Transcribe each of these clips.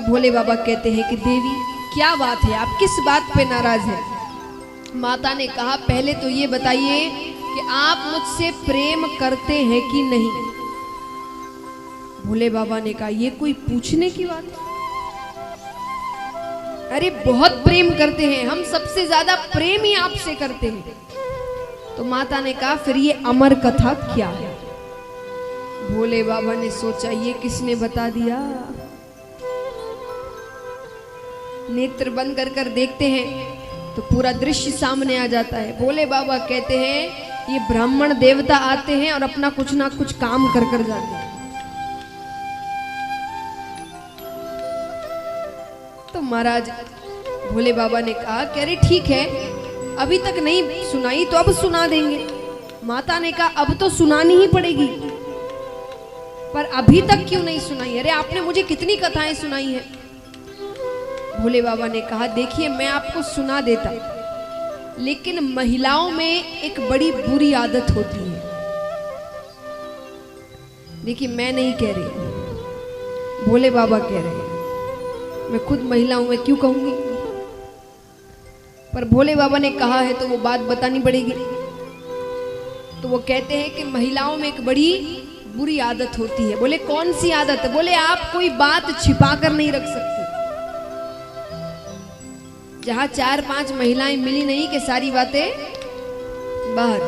भोले बाबा कहते हैं कि देवी क्या बात है, आप किस बात पे नाराज हैं? माता ने कहा पहले तो ये बताइए कि आप मुझसे प्रेम करते हैं कि नहीं। भोले बाबा ने कहा ये कोई पूछने की बात है, अरे बहुत प्रेम करते हैं, हम सबसे ज्यादा प्रेम ही आपसे करते हैं। तो माता ने कहा फिर ये अमर कथा क्या है? भोले बाबा ने सोचा ये किसने बता दिया। नेत्र बंद कर कर देखते हैं तो पूरा दृश्य सामने आ जाता है। भोले बाबा कहते हैं ये ब्राह्मण देवता आते हैं और अपना कुछ ना कुछ काम कर कर जाते हैं। तो महाराज भोले बाबा ने कहा कि अरे ठीक है, अभी तक नहीं सुनाई तो अब सुना देंगे। माता ने कहा अब तो सुनानी ही पड़ेगी, पर अभी तक क्यों नहीं सुनाई? अरे आपने मुझे कितनी कथाएं सुनाई है। भोले बाबा ने कहा देखिए मैं आपको सुना देता, लेकिन महिलाओं में एक बड़ी बुरी आदत होती है। देखिए मैं नहीं कह रही, भोले बाबा कह रहे हैं, मैं खुद महिला हूं, मैं क्यों कहूंगी, पर भोले बाबा ने कहा है तो वो बात बतानी पड़ेगी। तो वो कहते हैं कि महिलाओं में एक बड़ी बुरी आदत होती है। बोले कौन सी आदत है? बोले आप कोई बात छिपा कर नहीं रख सकते। जहां 4-5 महिलाएं मिली नहीं कि सारी बातें बाहर।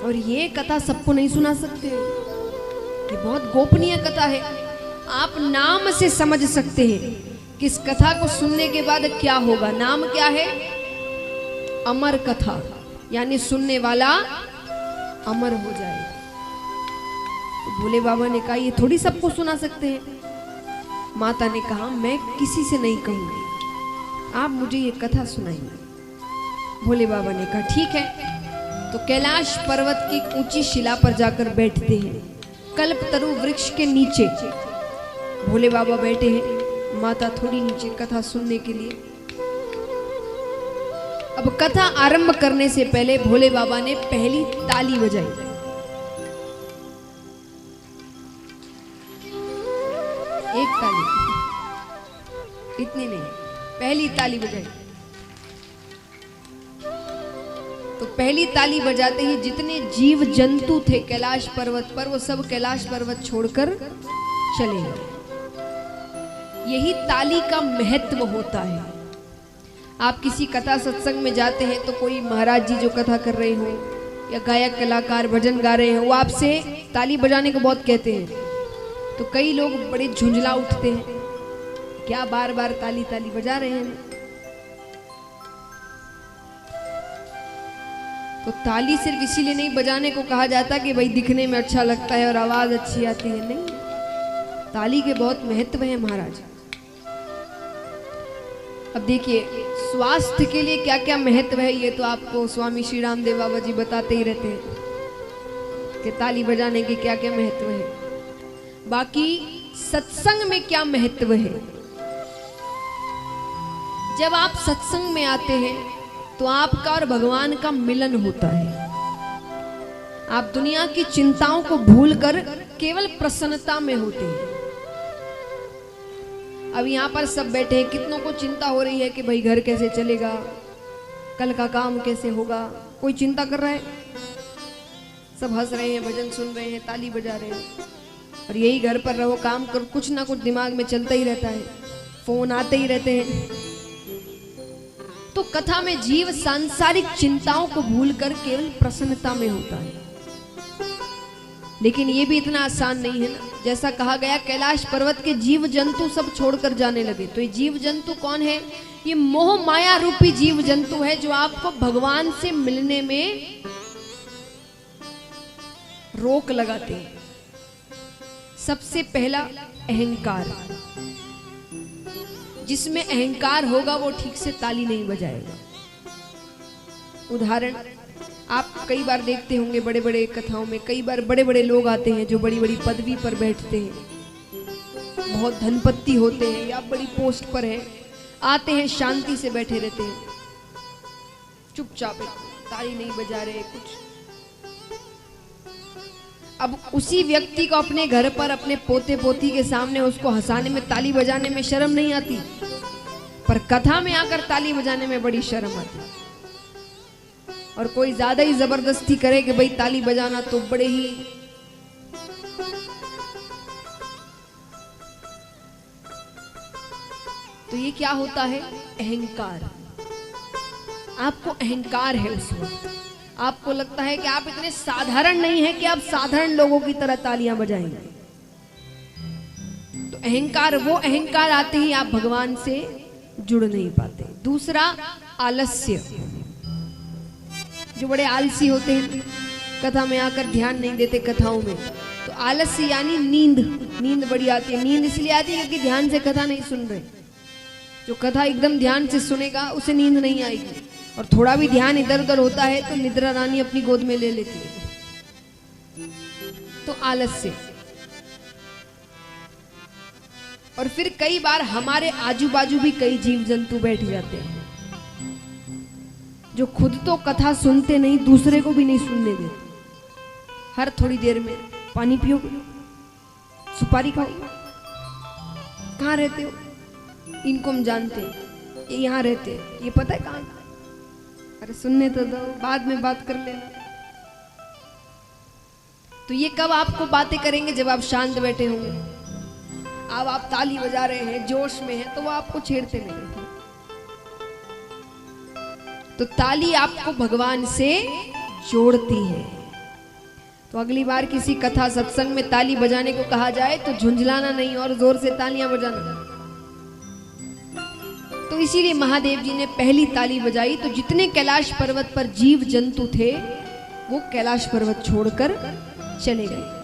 और ये कथा सबको नहीं सुना सकते, ये बहुत गोपनीय कथा है। आप नाम से समझ सकते हैं कि इस कथा को सुनने के बाद क्या होगा। नाम क्या है? अमर कथा, यानी सुनने वाला अमर हो जाएगा। तो भोले बाबा ने कहा ये थोड़ी सबको सुना सकते हैं। माता ने कहा मैं किसी से नहीं कहूंगी, आप मुझे ये कथा सुनाइए। भोले बाबा ने कहा ठीक है। तो कैलाश पर्वत की ऊंची शिला पर जाकर बैठते हैं, कल्पतरु वृक्ष के नीचे भोले बाबा बैठे हैं, माता थोड़ी नीचे कथा सुनने के लिए। अब कथा आरंभ करने से पहले भोले बाबा ने पहली ताली बजाई। एक ताली, इतनी नहीं, पहली ताली बजाई। तो पहली ताली बजाते ही जितने जीव जंतु थे कैलाश पर्वत पर, वो सब कैलाश पर्वत छोड़कर चले गए। यही ताली का महत्व होता है। आप किसी कथा सत्संग में जाते हैं तो कोई महाराज जी जो कथा कर रहे हो या गायक कलाकार भजन गा रहे हो, वो आपसे ताली बजाने को बहुत कहते हैं। तो कई लोग बड़े झुंझला उठते हैं, क्या बार बार ताली ताली बजा रहे हैं। तो ताली सिर्फ इसीलिए नहीं बजाने को कहा जाता कि भाई दिखने में अच्छा लगता है और आवाज अच्छी आती है, नहीं, ताली के बहुत महत्व है महाराज। अब देखिए स्वास्थ्य के लिए क्या क्या महत्व है, ये तो आपको स्वामी श्री रामदेव बाबा जी बताते ही रहते हैं कि ताली बजाने के क्या क्या महत्व है। बाकी सत्संग में क्या महत्व है? जब आप सत्संग में आते हैं तो आपका और भगवान का मिलन होता है। आप दुनिया की चिंताओं को भूलकर केवल प्रसन्नता में होते हैं। अब यहाँ पर सब बैठे हैं, कितनों को चिंता हो रही है कि भाई घर कैसे चलेगा, कल का काम कैसे होगा। कोई चिंता कर रहा है? सब हंस रहे हैं, भजन सुन रहे हैं, ताली बजा रहे हैं। और यही घर पर रहो, काम करो, कुछ ना कुछ दिमाग में चलता ही रहता है, फोन आते ही रहते हैं। तो कथा में जीव सांसारिक चिंताओं को भूलकर केवल प्रसन्नता में होता है। लेकिन ये भी इतना आसान नहीं है ना। जैसा कहा गया कैलाश पर्वत के जीव जंतु सब छोड़कर जाने लगे। तो ये जीव जंतु कौन है? ये मोह माया रूपी जीव जंतु है जो आपको भगवान से मिलने में रोक लगाते हैं। सबसे पहला अहंकार। जिसमें अहंकार होगा वो ठीक से ताली नहीं बजाएगा। उदाहरण आप कई बार देखते होंगे बड़े बड़े कथाओं में, कई बार बड़े बड़े लोग आते हैं जो बड़ी बड़ी पदवी पर बैठते हैं, बहुत धनपति होते हैं या बड़ी पोस्ट पर है, आते हैं शांति से बैठे रहते हैं, चुपचाप ताली नहीं बजा रहे कुछ। अब उसी व्यक्ति को अपने घर पर अपने पोते पोती के सामने उसको हंसाने में, ताली बजाने में शर्म नहीं आती, पर कथा में आकर ताली बजाने में बड़ी शर्म आती। और कोई ज्यादा ही जबरदस्ती करे कि भाई ताली बजाना, तो बड़े ही तो ये क्या होता है? अहंकार। आपको अहंकार है उस वक्त, आपको लगता है कि आप इतने साधारण नहीं हैं कि आप साधारण लोगों की तरह तालियां बजाएंगे। तो अहंकार, वो अहंकार आते ही आप भगवान से जुड़ नहीं पाते। दूसरा, आलस्य। जो बड़े आलसी होते हैं, कथा में आकर ध्यान नहीं देते कथाओं में, तो आलस्य यानी नींद। नींद बड़ी आती है। नींद इसलिए आती है क्योंकि ध्यान से कथा नहीं सुन रहे। जो कथा एकदम ध्यान से सुनेगा उसे नींद नहीं आएगी, और थोड़ा भी ध्यान इधर उधर होता है तो निद्रा रानी अपनी गोद में ले लेती है। तो आलस्य। और फिर कई बार हमारे आजू बाजू भी कई जीव जंतु बैठ जाते हैं जो खुद तो कथा सुनते नहीं, दूसरे को भी नहीं सुनने देते। हर थोड़ी देर में पानी पियोगे, सुपारी खाओगे, कहाँ रहते हो? इनको हम जानते हैं, ये यहाँ रहते हैं, ये पता है कहाँ? अरे सुनने तो दो, बाद में बात कर लेना। तो ये कब आपको बातें करेंगे? जब आप शांत बैठे होंगे। अब आप ताली बजा रहे हैं, जोश में हैं, तो वो आपको छेड़ते नहीं। तो ताली आपको भगवान से जोड़ती है। तो अगली बार किसी कथा सत्संग में ताली बजाने को कहा जाए तो झुंझलाना नहीं और जोर से तालियां बजाना। तो इसीलिए महादेव जी ने पहली ताली बजाई, तो जितने कैलाश पर्वत पर जीव जंतु थे वो कैलाश पर्वत छोड़कर चले गए।